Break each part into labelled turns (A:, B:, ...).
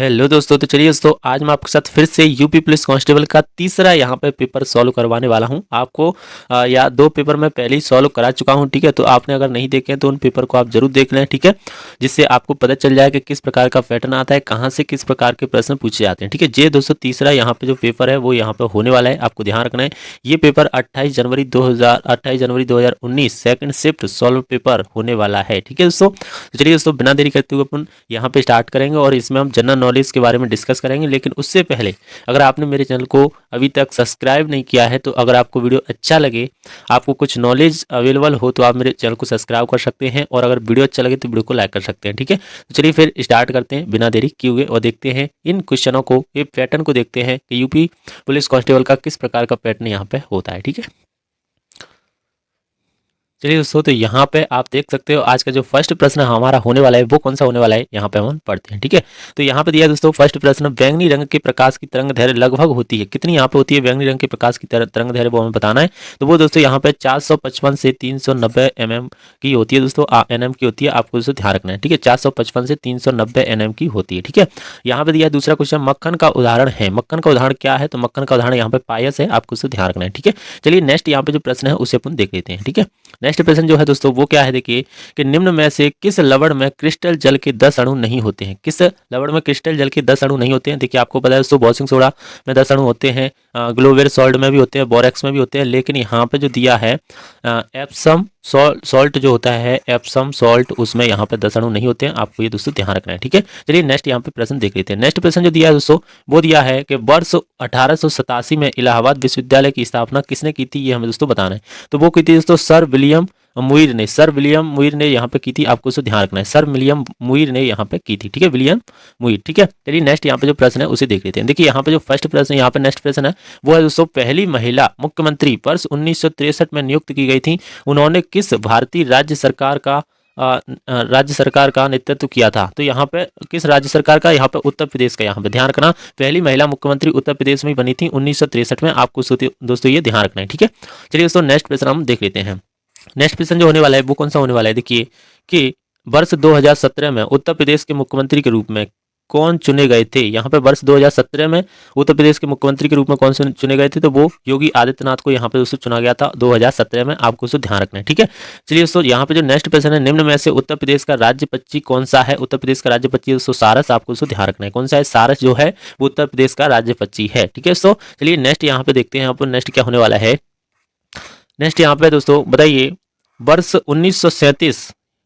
A: Hello दोस्तों, तो चलिए दोस्तों आज मैं आपके साथ फिर से यूपी पुलिस कांस्टेबल का तीसरा यहाँ पे पेपर सॉल्व करवाने वाला हूँ आपको। या दो पेपर मैं पहले ही सॉल्व करा चुका हूँ, ठीक है। तो आपने अगर नहीं देखे हैं तो उन पेपर को आप जरूर देख लें, ठीक है, जिससे आपको पता चल जाए कि किस प्रकार का पैटर्न आता है, कहाँ से किस प्रकार के प्रश्न पूछे जाते हैं, ठीक है। ये दोस्तों तीसरा यहाँ पे जो पेपर है वो यहाँ पे होने वाला है, आपको ध्यान रखना है। ये पेपर 28 जनवरी 2019 सेकंड शिफ्ट सॉल्व पेपर होने वाला है, ठीक है दोस्तों। तो चलिए दोस्तों बिना देरी करते हुए अपन यहाँ पे स्टार्ट करेंगे और इसमें हम जनरल नॉलेज के बारे में डिस्कस करेंगे। लेकिन उससे पहले अगर आपने मेरे चैनल को अभी तक सब्सक्राइब नहीं किया है तो अगर आपको वीडियो अच्छा लगे, आपको कुछ नॉलेज अवेलेबल हो तो आप मेरे चैनल को सब्सक्राइब कर सकते हैं और अगर वीडियो अच्छा लगे तो वीडियो को लाइक कर सकते हैं, ठीक है। तो चलिए फिर स्टार्ट करते हैं बिना देरी किए हुए और देखते हैं इन क्वेश्चनों को, ये पैटर्न को देखते हैं कि यूपी पुलिस कांस्टेबल का किस प्रकार का पैटर्न यहाँ पे होता है, ठीक है। चलिए दोस्तों, तो यहाँ पे आप देख सकते हो आज का जो फर्स्ट प्रश्न हमारा होने वाला है वो कौन सा होने वाला है, यहाँ पे हम पढ़ते हैं, ठीक है। तो यहाँ पे दिया है दोस्तों फर्स्ट प्रश्न, बैंगनी रंग के प्रकाश की तरंग दैर्घ्य लगभग होती है कितनी, यहाँ पे होती है बैंगनी रंग के प्रकाश की तरंग दैर्घ्य, वो हमें बताना है। तो वो दोस्तों यहाँ पे 455 से 390 mm की होती है दोस्तों, NM की होती है, आपको दोस्तों ध्यान रखना है, ठीक है। 455 से 390 NM की होती है, ठीक है। यहाँ पे दिया है दूसरा क्वेश्चन, मक्खन का उदाहरण है, मक्खन का उदाहरण क्या है, तो मक्खन का उदाहरण यहाँ पे पायस है, आपको उससे ध्यान रखना है, ठीक है। चलिए नेक्स्ट यहाँ पे जो प्रश्न है उसे अपन देख लेते हैं, ठीक है। नेक्स्ट प्रश्न जो है दोस्तों वो क्या है, देखिए कि निम्न में से किस लवण में क्रिस्टल जल के 10 अणु नहीं होते हैं, किस लवण में क्रिस्टल जल के 10 अणु नहीं होते हैं। देखिए आपको पता है दोस्तों वॉशिंग सोडा में 10 अणु होते हैं, ग्लोवेर सॉल्ट में भी होते हैं, बोरेक्स में भी होते हैं, लेकिन यहाँ पे जो दिया है एप्सम सॉल्ट जो होता है, एप्सम सॉल्ट, उसमें यहाँ पे 10 अणु नहीं होते हैं, आपको ये दोस्तों ध्यान रखना है, ठीक है। चलिए नेक्स्ट यहाँ पे प्रश्न देख लेते हैं। नेक्स्ट प्रश्न जो दिया है दोस्तों वो दिया है कि वर्ष 1887 में इलाहाबाद विश्वविद्यालय की स्थापना किसने की थी, ये हमें दोस्तों बताना है। तो वो की थी दोस्तों सर विलियम मुइर ने, सर विलियम मुइर ने यहाँ पे की थी, आपको उसे ध्यान रखना है, सर विलियम मुइर ने यहाँ पे की थी, ठीक है, विलियम मुइर, ठीक है। चलिए नेक्स्ट यहाँ पे जो प्रश्न है उसे देख लेते हैं। देखिए यहाँ पे जो फर्स्ट प्रश्न यहाँ पे नेक्स्ट प्रश्न है वो है दोस्तों, पहली महिला मुख्यमंत्री वर्ष 1963 में नियुक्त की गई थी, उन्होंने किस भारतीय राज्य सरकार का नेतृत्व किया था। तो यहाँ पे किस राज्य सरकार का, यहाँ पे उत्तर प्रदेश का, यहाँ पे ध्यान रखना, पहली महिला मुख्यमंत्री उत्तर प्रदेश में बनी थी 1963 में, आपको दोस्तों ये ध्यान रखना है, ठीक है। चलिए दोस्तों नेक्स्ट प्रश्न हम देख लेते हैं। नेक्स्ट प्रश्न जो होने वाला है वो कौन सा होने वाला है, देखिए कि वर्ष 2017 में उत्तर प्रदेश के मुख्यमंत्री के रूप में कौन चुने गए थे। यहाँ पे वर्ष 2017 में उत्तर प्रदेश के मुख्यमंत्री के रूप में कौन से चुने गए थे, तो वो योगी आदित्यनाथ को यहाँ पे दोस्तों चुना गया था 2017 में, आपको उसको ध्यान रखना है, ठीक है। चलिए दोस्तों यहाँ पे जो नेक्स्ट प्रश्न है, निम्न में से उत्तर प्रदेश का राज्य पक्षी कौन सा है। उत्तर प्रदेश का राज्य पक्षी दोस्तों सारस, आपको उसको ध्यान रखना है, कौन सा है, सारस जो है वो उत्तर प्रदेश का राज्य पक्षी है, ठीक है दोस्तों। चलिए नेक्स्ट यहाँ पे देखते हैं यहाँ पर नेक्स्ट क्या होने वाला है। नेक्स्ट यहाँ पे दोस्तों बताइए, वर्ष 1937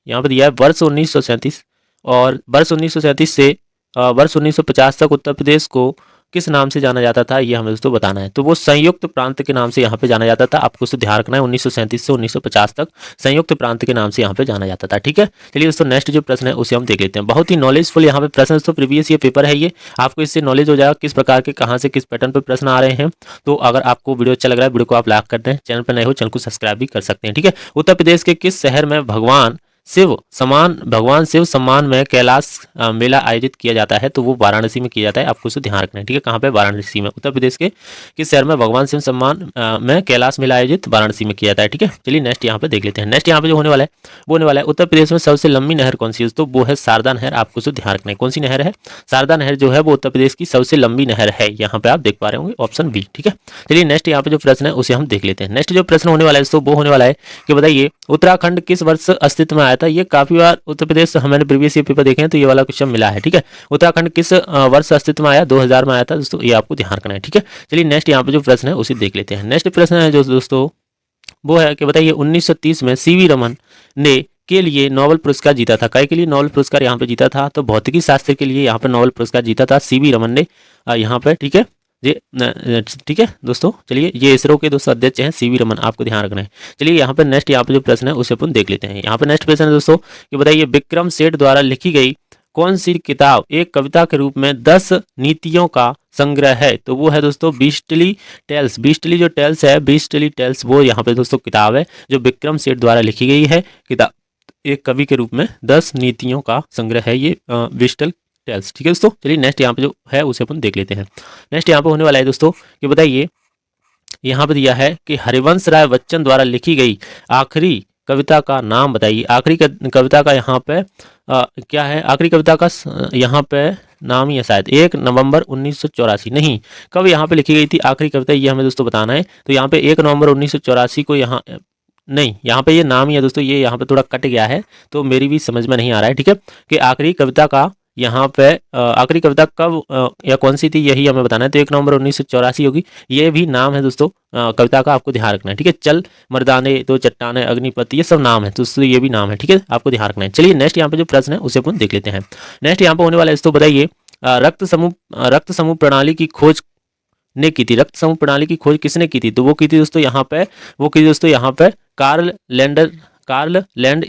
A: यहाँ पे दिया है वर्ष 1937 और वर्ष 1937 से वर्ष 1950 तक उत्तर प्रदेश को किस नाम से जाना जाता था, ये हमें दोस्तों बताना है। तो वो संयुक्त प्रांत के नाम से यहाँ पे जाना जाता था, आपको उसको ध्यान रखना है, 1937 से 1950 तक संयुक्त प्रांत के नाम से यहाँ पे जाना जाता था, ठीक है। चलिए दोस्तों नेक्स्ट जो प्रश्न है उसे हम देख लेते हैं। बहुत ही नॉलेजफुल यहाँ पे प्रश्न दोस्तों, प्रीवियस ये पेपर है, ये आपको इससे नॉलेज हो जाएगा किस प्रकार के कहाँ से किस पैटर्न पर प्रश्न आ रहे हैं। तो अगर आपको वीडियो अच्छा लग रहा है वीडियो को आप लाइक कर दें, चैनल पर नए हो चैनल को सब्सक्राइब भी कर सकते हैं, ठीक है। उत्तर प्रदेश के किस शहर में भगवान शिव सम्मान में कैलाश मेला आयोजित किया जाता है, तो वो वाराणसी में किया जाता है, आपको उसे ध्यान रखना है, ठीक है। कहाँ पे, वाराणसी में। उत्तर प्रदेश के किस शहर में भगवान शिव सम्मान में कैलाश मेला आयोजित वाराणसी में किया जाता है, ठीक है। चलिए नेक्स्ट यहाँ पे देख लेते हैं। नेक्स्ट यहाँ पे जो होने वाला है वो होने वाला है, उत्तर प्रदेश में सबसे लंबी नहर कौन सी है, तो वो है शारदा नहर, आपको उसे ध्यान रखना है, कौन सी नहर है, शारदा नहर जो है वो उत्तर प्रदेश की सबसे लंबी नहर है, यहाँ पे आप देख पा रहे होंगे ऑप्शन बी, ठीक है। चलिए नेक्स्ट यहाँ पे जो प्रश्न है उसे हम देख लेते हैं। नेक्स्ट जो प्रश्न होने वाला है तो वो होने वाला है कि बताइए उत्तराखंड किस वर्ष अस्तित्व में आया था। ये काफी बार उत्तर प्रदेश हमारे प्रीवियस ईयर पेपर देखे हैं तो ये वाला क्वेश्चन मिला है, ठीक है। उत्तराखंड किस वर्ष अस्तित्व में आया, 2000 में आया था दोस्तों, ये आपको ध्यान रखना है, ठीक है। चलिए नेक्स्ट यहाँ पे जो प्रश्न है उसे देख लेते हैं। नेक्स्ट प्रश्न है जो दोस्तों वो है कि बताइए 1930 में सीवी रमन ने के लिए नोबेल पुरस्कार जीता था, काय के लिए नोबेल पुरस्कार यहाँ पे जीता था, तो भौतिकी शास्त्र के लिए यहाँ पे नोबेल पुरस्कार जीता था सीवी रमन ने यहाँ पे, ठीक है। ये ठीक है दोस्तों, चलिए ये इसरो के दोस्तों अध्यक्ष हैं सीवी रमन, आपको ध्यान रखना है। चलिए यहाँ पे नेक्स्ट यहाँ पे जो प्रश्न है उसे अपन देख लेते हैं। यहाँ पे नेक्स्ट प्रश्न है दोस्तों कि बताइए विक्रम सेठ द्वारा लिखी गई कौन सी किताब एक कविता के रूप में 10 नीतियों का संग्रह है, तो वो है दोस्तों बीस्टली टेल्स। बीस्टली जो टेल्स है, बीस्टली टेल्स, वो यहाँ पे दोस्तों किताब है जो विक्रम सेठ द्वारा लिखी गई है, किताब एक कवि के रूप में 10 नीतियों का संग्रह है ये बीस्टल टेल्स, ठीक है दोस्तों। चलिए नेक्स्ट यहाँ पे जो है उसे अपन देख लेते हैं। नेक्स्ट यहाँ पे होने वाला है दोस्तों कि बताइए, यहाँ पे दिया है कि हरिवंश राय बच्चन द्वारा लिखी गई आखिरी कविता का नाम बताइए। आखिरी कविता का यहाँ पे क्या है, आखिरी कविता का यहाँ पे नाम ही है शायद, 1 नवंबर 1984 नहीं, कब यहाँ पे लिखी गई थी आखिरी कविता, ये हमें दोस्तों बताना है। तो यहाँ पे 1 नवंबर 1984 को यहाँ नहीं, यहाँ पे ये नाम ही है दोस्तों, ये यहाँ पे थोड़ा कट गया है तो मेरी भी समझ में नहीं आ रहा है, ठीक है, कि आखिरी कविता का यहाँ पे आखिरी कविता कब या कौन सी थी यही हमें बताना है। तो 1 नवंबर 1984 होगी, ये भी नाम है दोस्तों कविता का, आपको ध्यान रखना है, ठीक है। चल मर्दाने दो चट्टाने अग्निपथ, ये सब नाम है दोस्तों, ये भी नाम है, ठीक है, आपको ध्यान रखना है। चलिए नेक्स्ट यहाँ पे जो प्रश्न है उसे अपन देख लेते हैं। नेक्स्ट यहाँ पे होने वाला है दोस्तों, बताइए रक्त समूह प्रणाली की खोज ने की थी, रक्त समूह प्रणाली की खोज किसने की थी, तो वो की थी दोस्तों यहाँ पे, वो की थी दोस्तों यहाँ पे कार्ल लैंड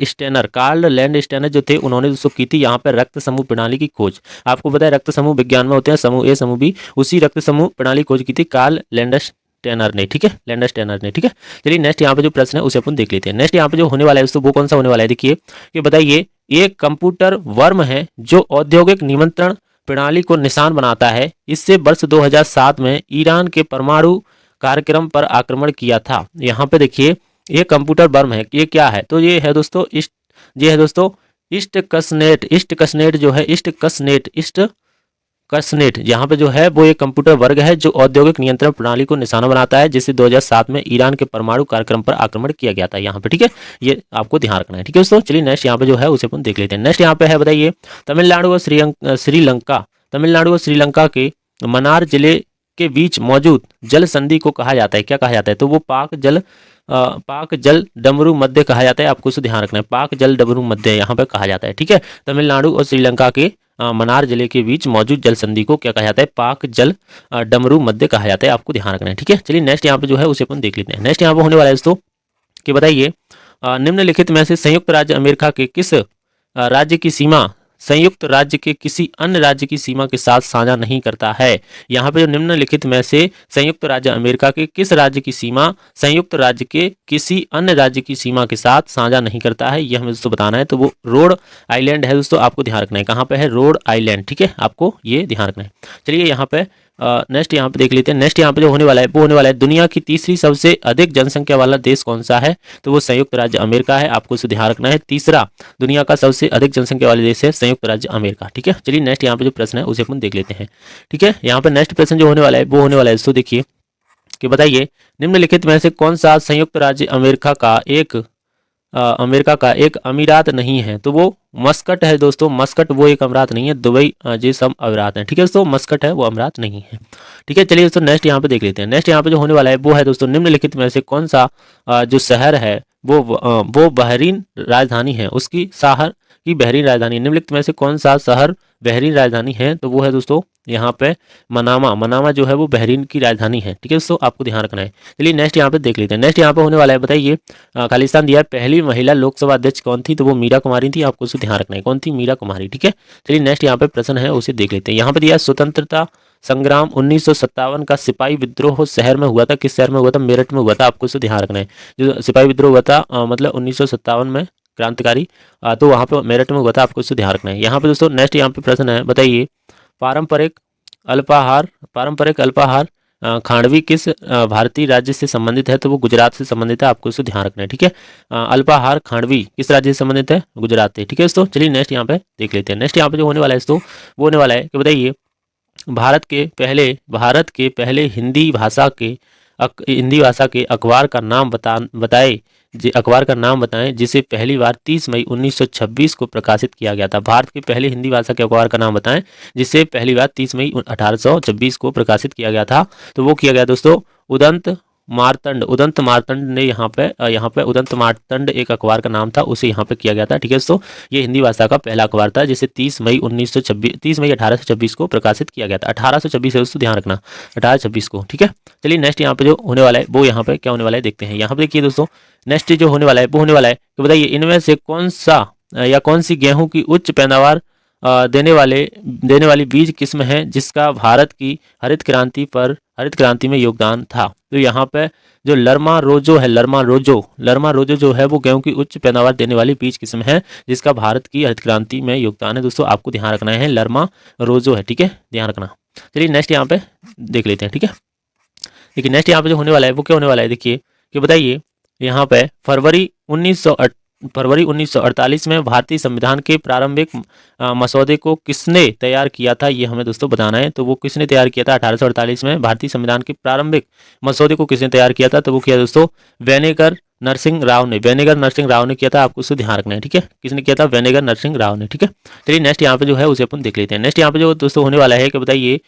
A: स्टेनर जो थे उन्होंने दोस्तों की थी यहाँ पे रक्त समूह प्रणाली की खोज। आपको पता है रक्त समूह विज्ञान में होते हैं, समूह ए समूह बी, उसी रक्त समूह प्रणाली खोज की थी कार्ल लैंडस्टेनर ने, ठीक है, लैंडस्टेनर ने, ठीक है। चलिए नेक्स्ट यहाँ पे जो प्रश्न है उसे अपन देख लेते हैं। नेक्स्ट यहाँ पे जो होने वाला है दोस्तों वो कौन सा होने वाला है, देखिए कि बताइए एक कंप्यूटर वर्म है जो औद्योगिक नियंत्रण प्रणाली को निशान बनाता है, इससे वर्ष 2007 में ईरान के परमाणु कार्यक्रम पर आक्रमण किया था। यहाँ पे देखिए ये कंप्यूटर वर्म है, ये क्या है, तो ये है दोस्तों ये है दोस्तों इस्टकसनेट यहाँ पे जो है वो एक कंप्यूटर वर्ग है जो औद्योगिक नियंत्रण प्रणाली को निशाना बनाता है, जिससे 2007 में ईरान के परमाणु कार्यक्रम पर आक्रमण किया गया था यहाँ पे, ठीक है, ये आपको ध्यान रखना है, ठीक है दोस्तों। चलिए नेक्स्ट यहाँ पे जो है उसे अपन देख लेते हैं। नेक्स्ट यहाँ पे है बताइए तमिलनाडु और श्रीलंका के मन्नार जिले के बीच मौजूद जल संधि को कहा जाता है, क्या कहा जाता है, तो वो पाक जल डमरू मध्य कहा जाता है, आपको इसे ध्यान रखना है, पाक जल डमरू मध्य यहाँ पे कहा जाता है, ठीक है। तमिलनाडु और श्रीलंका के मन्नार जिले के बीच मौजूद जल संधि को क्या कहा जाता है, पाक जल डमरू मध्य कहा जाता है, आपको ध्यान रखना है, ठीक है। चलिए नेक्स्ट यहाँ पे जो है उसे अपन देख लेते हैं। नेक्स्ट यहाँ पे होने वाला है दोस्तों कि बताइए निम्नलिखित में से संयुक्त राज्य अमेरिका के किस राज्य की सीमा संयुक्त राज्य के किसी अन्य राज्य की सीमा के साथ साझा नहीं करता है। यहाँ पे जो निम्नलिखित में से संयुक्त राज्य अमेरिका के किस राज्य की सीमा संयुक्त राज्य के किसी अन्य राज्य की सीमा के साथ साझा नहीं करता है, यह हमें दोस्तों बताना है। तो वो रोड आइलैंड है दोस्तों, आपको ध्यान रखना है, कहाँ पे है, रोड आइलैंड, ठीक है, आपको ये ध्यान रखना है। चलिए यहाँ पे नेक्स्ट यहाँ पे देख लेते हैं। नेक्स्ट यहाँ पे जो होने वाला है वो होने वाला है दुनिया की तीसरी सबसे अधिक जनसंख्या वाला देश कौन सा है, तो वो संयुक्त राज्य अमेरिका है, आपको इसे ध्यान रखना है। तीसरा दुनिया का सबसे अधिक जनसंख्या वाला देश है संयुक्त राज्य अमेरिका, ठीक है। चलिए नेक्स्ट यहाँ पे जो प्रश्न है उसे अपन देख लेते हैं, ठीक है। यहाँ पे नेक्स्ट प्रश्न जो होने वाला है वो होने वाला है दोस्तों, देखिए कि बताइए निम्नलिखित में से कौन सा संयुक्त राज्य अमेरिका का एक अमीरात नहीं है, तो वो मस्कट है दोस्तों, मस्कट वो एक अमीरात नहीं है, दुबई ये सब अमीरात हैं, ठीक है दोस्तों, मस्कट है वो अमीरात नहीं है, ठीक है। चलिए दोस्तों नेक्स्ट यहाँ पे देख लेते हैं। नेक्स्ट यहाँ पे जो होने वाला है वो है दोस्तों निम्नलिखित में से कौन सा जो शहर है वो बहरीन राजधानी है, उसकी शहर की बहरीन राजधानी, निम्नलिखित में से कौन सा शहर बहरीन राजधानी है, तो वो है दोस्तों यहाँ पे मनामा जो है वो बहरीन की राजधानी है, ठीक है दोस्तों, आपको ध्यान रखना है। चलिए नेक्स्ट यहाँ पे देख लेते हैं। नेक्स्ट यहाँ पे होने वाला है बताइए खालिस्तान दिया है पहली महिला लोकसभा अध्यक्ष कौन थी, तो वो मीरा कुमारी थी, आपको उसे ध्यान रखना है, कौन थी, मीरा कुमारी, ठीक है। चलिए नेक्स्ट यहाँ पे प्रश्न है उसे देख लेते हैं। यहाँ पे दिया स्वतंत्रता संग्राम 1957 का सिपाही विद्रोह शहर में हुआ था, किस शहर में हुआ था, मेरठ में हुआ था, आपको इसे ध्यान रखना है। जो सिपाही विद्रोह हुआ था मतलब 1957 में क्रांतिकारी, तो वहाँ पे मेरठ में हुआ था, आपको इसे ध्यान रखना है। यहाँ पे दोस्तों नेक्स्ट यहाँ पे प्रश्न है बताइए पारंपरिक अल्पाहार खांडवी किस भारतीय राज्य से संबंधित है, तो वो गुजरात से संबंधित है, आपको इसे ध्यान रखना है, ठीक है। अल्पाहार खांडवी किस राज्य से संबंधित है, गुजरात से, ठीक है दोस्तों। चलिए नेक्स्ट यहाँ पे देख लेते हैं। नेक्स्ट यहाँ पे जो होने वाला है दोस्तों वो होने वाला है कि बताइए भारत के पहले हिंदी भाषा के अखबार का नाम बताएं जिसे पहली बार 30 मई 1926 को प्रकाशित किया गया था। भारत के पहले हिंदी भाषा के अखबार का नाम बताएं जिसे पहली बार 30 मई 1826 को प्रकाशित किया गया था, तो वो किया गया दोस्तों उदंत मार्तंड ने यहाँ पे उदंत मार्तंड एक अखबार का नाम था, उसे यहाँ पे किया गया था, ठीक है दोस्तों। ये हिंदी भाषा का पहला अखबार था जिसे 30 मई 1826 को प्रकाशित किया गया था। 1826 है दोस्तों, ध्यान रखना 1826 को, ठीक है। चलिए नेक्स्ट यहाँ पे जो होने वाला है वो यहाँ पे क्या होने वाला है देखते हैं। यहाँ पे देखिए दोस्तों नेक्स्ट जो होने वाला है वो होने वाला है तो बताइए इनमें से कौन सी गेहूं की उच्च पैदावार देने वाली बीज किस्म है जिसका भारत की हरित क्रांति में योगदान था, तो यहाँ पे जो लरमा रोजो जो है वो गेहूं की उच्च पैदावार देने वाली बीज किस्म है जिसका भारत की हरित क्रांति में योगदान है दोस्तों, आपको ध्यान रखना है, लरमा रोजो है, ठीक है, ध्यान रखना। चलिए नेक्स्ट यहाँ पे देख लेते हैं, ठीक है। देखिए नेक्स्ट यहाँ पे जो होने वाला है वो क्या होने वाला है देखिए कि बताइए यहाँ पे फरवरी फरवरी 1948 में भारतीय संविधान के प्रारंभिक मसौदे को किसने तैयार किया था, ये हमें दोस्तों बताना है। तो वो किसने तैयार किया था 1848 में भारतीय संविधान के प्रारंभिक मसौदे को किसने तैयार किया था, तो वो किया दोस्तों वेनेगर नरसिंह राव ने। वेनेगर नरसिंह राव ने किया था, आपको उसको ध्यान रखना है, ठीक है। किसने किया था, वेनेगर नरसिंह राव ने, ठीक है। चलिए नेक्स्ट यहाँ पे जो है उसे अपन देख लेते हैं। नेक्स्ट यहाँ पे जो दोस्तों होने वाला है कि बताइए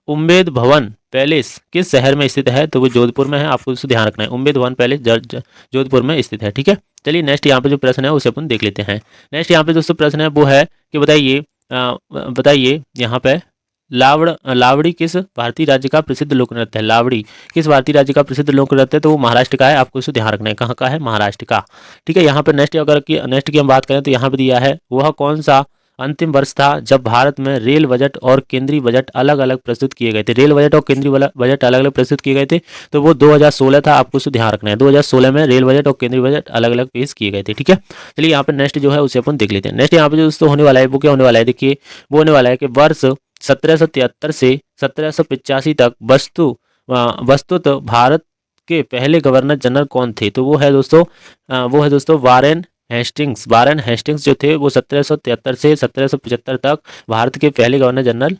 A: उम्मेद भवन पैलेस किस शहर में स्थित है, तो वो जोधपुर में है, आपको उसको ध्यान रखना है। उम्मेद भवन पैलेस जोधपुर में स्थित है, ठीक है। चलिए नेक्स्ट यहाँ पे जो प्रश्न है उसे अपन देख लेते हैं। नेक्स्ट यहाँ पे दोस्तों प्रश्न है वो है कि बताइए यहाँ पे लावड़ी किस भारतीय राज्य का प्रसिद्ध लोक नृत्य है। लावड़ी किस भारतीय राज्य का प्रसिद्ध लोक नृत्य है, तो वो महाराष्ट्र का है, आपको इसको ध्यान रखना है। कहाँ का है, महाराष्ट्र का, ठीक है। यहाँ पे नेक्स्ट की हम बात करें तो यहाँ पे दिया है वह कौन सा अंतिम वर्ष था जब भारत में रेल बजट और केंद्रीय बजट अलग अलग प्रस्तुत किए गए थे। रेल बजट और केंद्रीय बजट अलग अलग प्रस्तुत किए गए थे, तो वो 2016 था, आपको उसको ध्यान रखना है। 2016 में रेल बजट और केंद्रीय बजट अलग अलग पेश किए गए थे, ठीक है। चलिए यहाँ पे नेक्स्ट जो है उसे अपन देख लेते हैं। नेक्स्ट यहाँ पे जो दोस्तों होने वाला है वो क्या होने वाला है, देखिए वो होने वाला है कि वर्ष 1773 से 1785 तक वस्तुत भारत के पहले गवर्नर जनरल कौन थे, तो वो है दोस्तों वारेन हेस्टिंग्स जो थे वो 1773 से 1775 तक भारत के पहले गवर्नर जनरल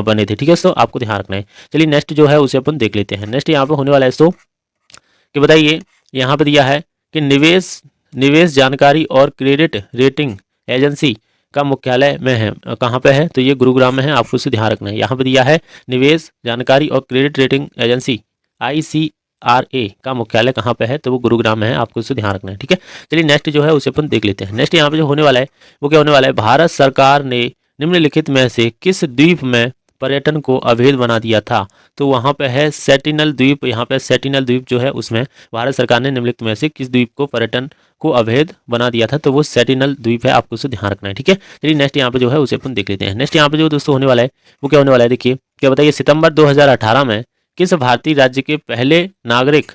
A: बने थे, ठीक है। तो आपको ध्यान रखना है। चलिए नेक्स्ट जो है उसे अपन देख लेते हैं। नेक्स्ट यहाँ पे होने वाला है तो कि बताइए यहाँ पे दिया है कि निवेश जानकारी और क्रेडिट रेटिंग एजेंसी का मुख्यालय में है, कहाँ पे है, तो ये गुरुग्राम में है, आपको उसे ध्यान रखना है। यहाँ पे दिया है निवेश जानकारी और क्रेडिट रेटिंग एजेंसी ICRA का मुख्यालय कहाँ पे है, तो वो गुरुग्राम में है, आपको उसे ध्यान रखना है, ठीक है। चलिए नेक्स्ट जो है उसे अपन देख लेते हैं। नेक्स्ट यहाँ पे जो होने वाला है वो क्या होने वाला है, भारत सरकार ने निम्नलिखित में से किस द्वीप में पर्यटन को अवैध बना दिया था, तो वहाँ पे है सेटिनल द्वीप। यहाँ पे सेटिनल द्वीप जो है उसमें भारत सरकार ने निम्नलिखित में से किस द्वीप को पर्यटन को अवैध बना दिया था, तो वो सेटिनल द्वीप है, आपको उसे ध्यान रखना है, ठीक है। चलिए नेक्स्ट यहाँ पे जो है उसे अपन देख लेते हैं। नेक्स्ट यहाँ पे जो दोस्तों होने वाला है वो क्या होने वाला है, देखिए क्या बताइए सितंबर 2018 में किस भारतीय राज्य के पहले नागरिक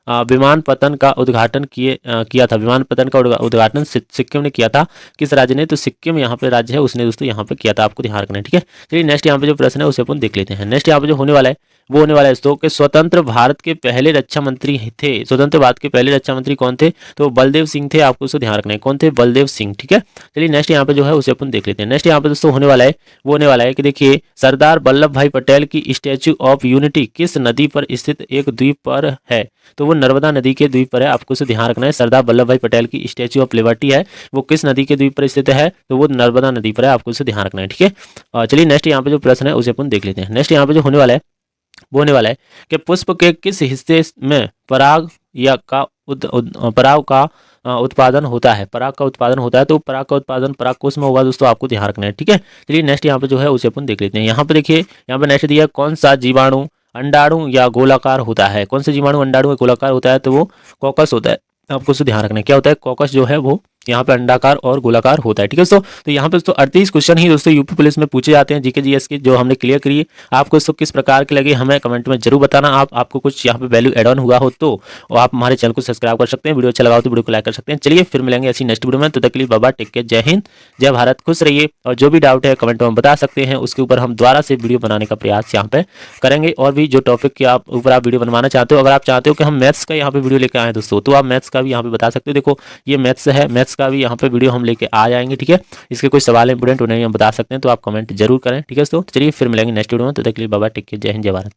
A: विमानपत्तन का उद्घाटन किया था। विमानपत्तन का उद्घाटन सिक्किम ने किया था, किस राज्य ने, तो सिक्किम यहाँ पे राज्य है उसने दोस्तों यहाँ पे किया था, आपको ध्यान रखना है, ठीक है। चलिए नेक्स्ट यहाँ पे जो प्रश्न है उसे अपन देख लेते हैं। नेक्स्ट यहाँ पे जो होने वाला है वो होने वाला है दोस्तों कि स्वतंत्र भारत के पहले रक्षा मंत्री थे। स्वतंत्र भारत के पहले रक्षा मंत्री कौन थे, तो बलदेव सिंह थे, आपको उसको ध्यान रखना है, कौन थे, बलदेव सिंह, ठीक है। चलिए नेक्स्ट यहाँ पे जो है उसे अपन देख लेते हैं। नेक्स्ट यहाँ पे दोस्तों होने वाला है वो होने वाला है कि देखिए सरदार वल्लभ भाई पटेल की स्टैच्यू ऑफ यूनिटी किस नदी पर स्थित एक द्वीप पर है, तो वो नर्मदा नदी के द्वीप पर है, आपको उसे ध्यान रखना है। सरदार वल्लभ भाई पटेल की स्टैच्यू ऑफ लिबर्टी है वो किस नदी के द्वीप पर स्थित है, तो वो नर्मदा नदी पर है, आपको उसे ध्यान रखना है, ठीक है। चलिए नेक्स्ट यहाँ पे जो प्रश्न है उसे अपन देख लेते हैं। नेक्स्ट यहाँ पे जो होने वाला है वो होने वाला है कि पुष्प के किस हिस्से में पराग का उत्पादन होता है। पराग का उत्पादन होता है, तो पराग का उत्पादन परागकोश में होगा दोस्तों, आपको ध्यान रखना है, ठीक है। चलिए नेक्स्ट यहाँ पे जो है उसे अपन देख लेते हैं। यहाँ पे देखिए यहाँ पे नेक्स्ट दिया कौन सा जीवाणु अंडाणु या गोलाकार होता है। कौन सा जीवाणु अंडाणु या गोलाकार होता है, तो वो कॉकस होता है, आपको उसे ध्यान रखना है। क्या होता है, कॉकस जो है वो यहाँ पे अंडाकार और गोलाकार होता है, ठीक है दोस्तों। तो यहाँ पे दोस्तों 38 क्वेश्चन ही दोस्तों यूपी पुलिस में पूछे जाते हैं जीके जीएस के, जो हमने क्लियर करिए। आपको दोस्तों किस प्रकार के लगे हमें कमेंट में जरूर बताना। आपको कुछ यहाँ पे वैल्यू एड ऑन हुआ हो तो आप हमारे चैनल को सब्सक्राइब कर सकते हैं। वीडियो अच्छा लगा हो तो वीडियो को लाइक कर सकते हैं। चलिए फिर मिलेंगे ऐसी नेक्स्ट वीडियो में, तो तक के लिए बाबा टेक केयर, जय हिंद जय भारत, खुश रहिए। और जो भी डाउट है कमेंट में बता सकते हैं, उसके ऊपर हम दोबारा से वीडियो बनाने का प्रयास यहाँ पे करेंगे। और भी जो टॉपिक के ऊपर आप वीडियो बनवाना चाहते हो, अगर आप चाहते हो कि हम मैथ्स का यहाँ पे वीडियो लेकर आए दोस्तों, तो आप मैथ्स का भी यहाँ पे बता सकते हो। देखो ये मैथ्स है, मैथ्स का भी यहाँ पे वीडियो हम लेके आ जाएंगे, ठीक है। इसके कोई सवाल इंपोर्टेंट उन्हें हम बता सकते हैं, तो आप कमेंट जरूर करें, ठीक है दोस्तों। चलिए फिर मिलेंगे नेक्स्ट वीडियो में, तो तक के लिए बाबा टेक केयर, जय हिंद जय भारत।